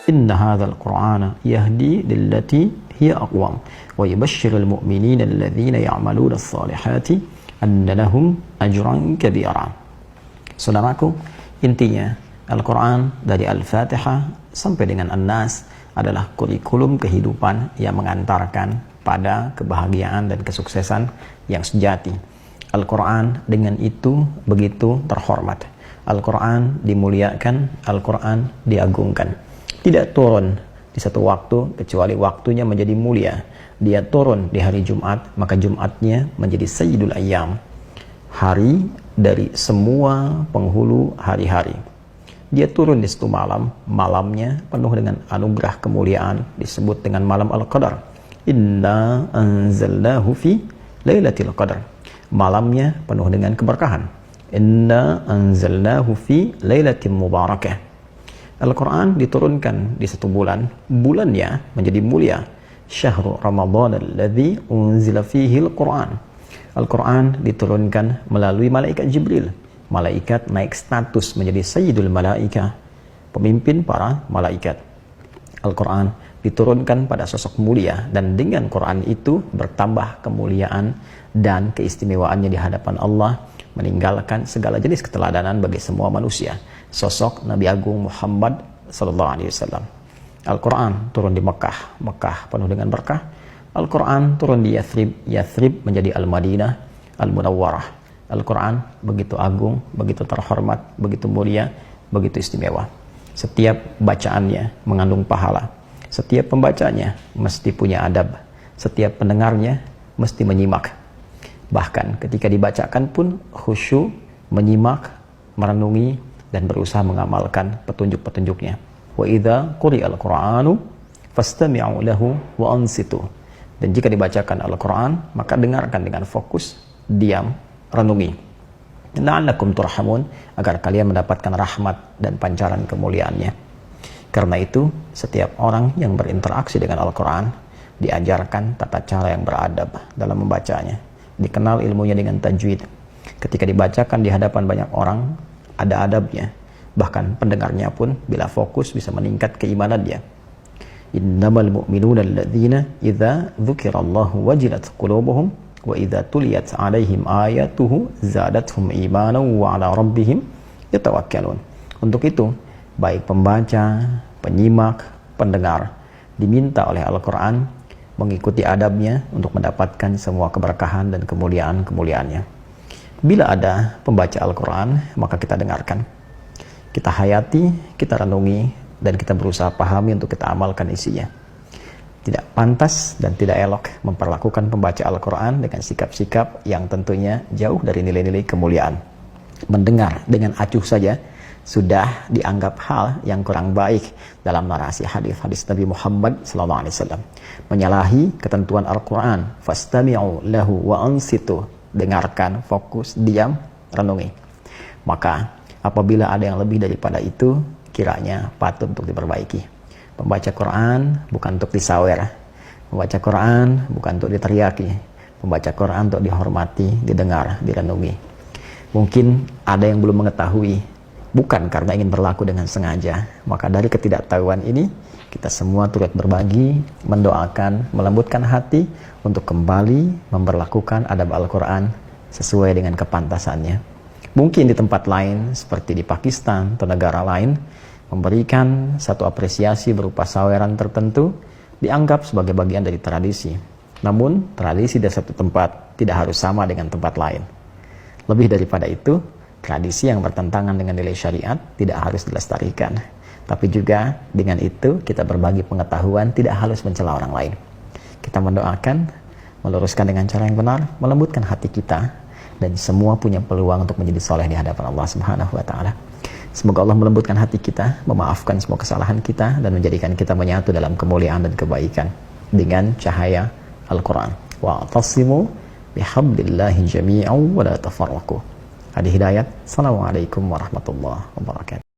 Inna hadzal Qur'ana yahdi lillati hiya aqwam wa yubashshirul mu'minina alladhina ya'maluna as-salihati anna lahum ajran kabira. Saudaraku, intinya Al-Quran dari Al-Fatihah sampai dengan An-Nas adalah kurikulum kehidupan yang mengantarkan pada kebahagiaan dan kesuksesan yang sejati. Al-Quran dengan itu begitu terhormat. Al-Quran dimuliakan, Al-Quran diagungkan. Tidak turun di satu waktu kecuali waktunya menjadi mulia. Dia turun di hari Jumat, maka Jumatnya menjadi Sayyidul Ayyam, hari dari semua penghulu hari-hari. Dia turun di satu malam, malamnya penuh dengan anugerah kemuliaan, disebut dengan malam Al-Qadar. Inna anzalnahu fi lailatul qadar. Malamnya penuh dengan keberkahan. Inna anzalnahu fi lailatin mubarakah. Al-Quran diturunkan di satu bulan, bulannya menjadi mulia. Syahrul Ramadan alladzi unzila fihi al-Quran. Al-Quran diturunkan melalui malaikat Jibril. Malaikat naik status menjadi Sayyidul Malaikah, pemimpin para malaikat. Al-Quran diturunkan pada sosok mulia, dan dengan Quran itu bertambah kemuliaan dan keistimewaannya di hadapan Allah, meninggalkan segala jenis keteladanan bagi semua manusia. Sosok Nabi Agung Muhammad sallallahu alaihi wasallam. Al-Quran turun di Mekah, Mekah penuh dengan berkah. Al-Quran turun di Yathrib, Yathrib menjadi Al-Madinah Al-Munawwarah. Al-Quran begitu agung, begitu terhormat, begitu mulia, begitu istimewa. Setiap bacaannya mengandung pahala. Setiap pembacanya mesti punya adab. Setiap pendengarnya mesti menyimak. Bahkan ketika dibacakan pun khusyuk, menyimak, merenungi, dan berusaha mengamalkan petunjuk-petunjuknya. Wa idza quri'al Qur'anu fastami'u lahu wa ansitu. Dan jika dibacakan Al-Quran, maka dengarkan dengan fokus, diam, renungi. La'allakum turhamun, agar kalian mendapatkan rahmat dan pancaran kemuliaannya. Karena itu, setiap orang yang berinteraksi dengan Al-Quran diajarkan tata cara yang beradab dalam membacanya. Dikenal ilmunya dengan tajwid. Ketika dibacakan di hadapan banyak orang, ada adabnya. Bahkan pendengarnya pun bila fokus bisa meningkat keimanannya. Innamal mu'minuna alladzina idza dzukirallahu wajilat qulubuhum wa idza tuliyat 'alaihim ayatuhu zadatuhum imanan wa 'ala rabbihim yatawakkalun. Untuk itu, baik pembaca, penyimak, pendengar diminta oleh Al-Quran mengikuti adabnya untuk mendapatkan semua keberkahan dan kemuliaan-kemuliaannya. Bila ada pembaca Al-Quran, maka kita dengarkan, kita hayati, kita renungi, dan kita berusaha pahami untuk kita amalkan isinya. Tidak pantas dan tidak elok memperlakukan pembaca Al-Quran dengan sikap-sikap yang tentunya jauh dari nilai-nilai kemuliaan. Mendengar dengan acuh saja sudah dianggap hal yang kurang baik dalam narasi hadis-hadis Nabi Muhammad SAW. Menyalahi ketentuan Al-Quran, fastami'u lahu wa ansitu, dengarkan, fokus, diam, renungi. Maka apabila ada yang lebih daripada itu, kiranya patut untuk diperbaiki. Membaca Quran bukan untuk disawer. Membaca Quran bukan untuk diteriaki. Membaca Quran untuk dihormati, didengar, direnungi. Mungkin ada yang belum mengetahui, bukan karena ingin berlaku dengan sengaja. Maka dari ketidaktahuan ini, kita semua turut berbagi, mendoakan, melembutkan hati untuk kembali memperlakukan adab Al-Quran sesuai dengan kepantasannya. Mungkin di tempat lain, seperti di Pakistan atau negara lain, memberikan satu apresiasi berupa saweran tertentu dianggap sebagai bagian dari tradisi. Namun, tradisi dari satu tempat tidak harus sama dengan tempat lain. Lebih daripada itu, tradisi yang bertentangan dengan nilai syariat tidak harus dilestarikan. Tapi juga dengan itu, kita berbagi pengetahuan, tidak harus mencela orang lain. Kita mendoakan, meluruskan dengan cara yang benar, melembutkan hati kita, dan semua punya peluang untuk menjadi soleh di hadapan Allah Subhanahu wa Ta'ala. Semoga Allah melembutkan hati kita, memaafkan semua kesalahan kita, dan menjadikan kita menyatu dalam kemuliaan dan kebaikan dengan cahaya Al-Quran. Wa'tasimu bihablillahi jami'an wa la tafarraqu. Hadi Hidayat. Assalamualaikum warahmatullahi wabarakatuh.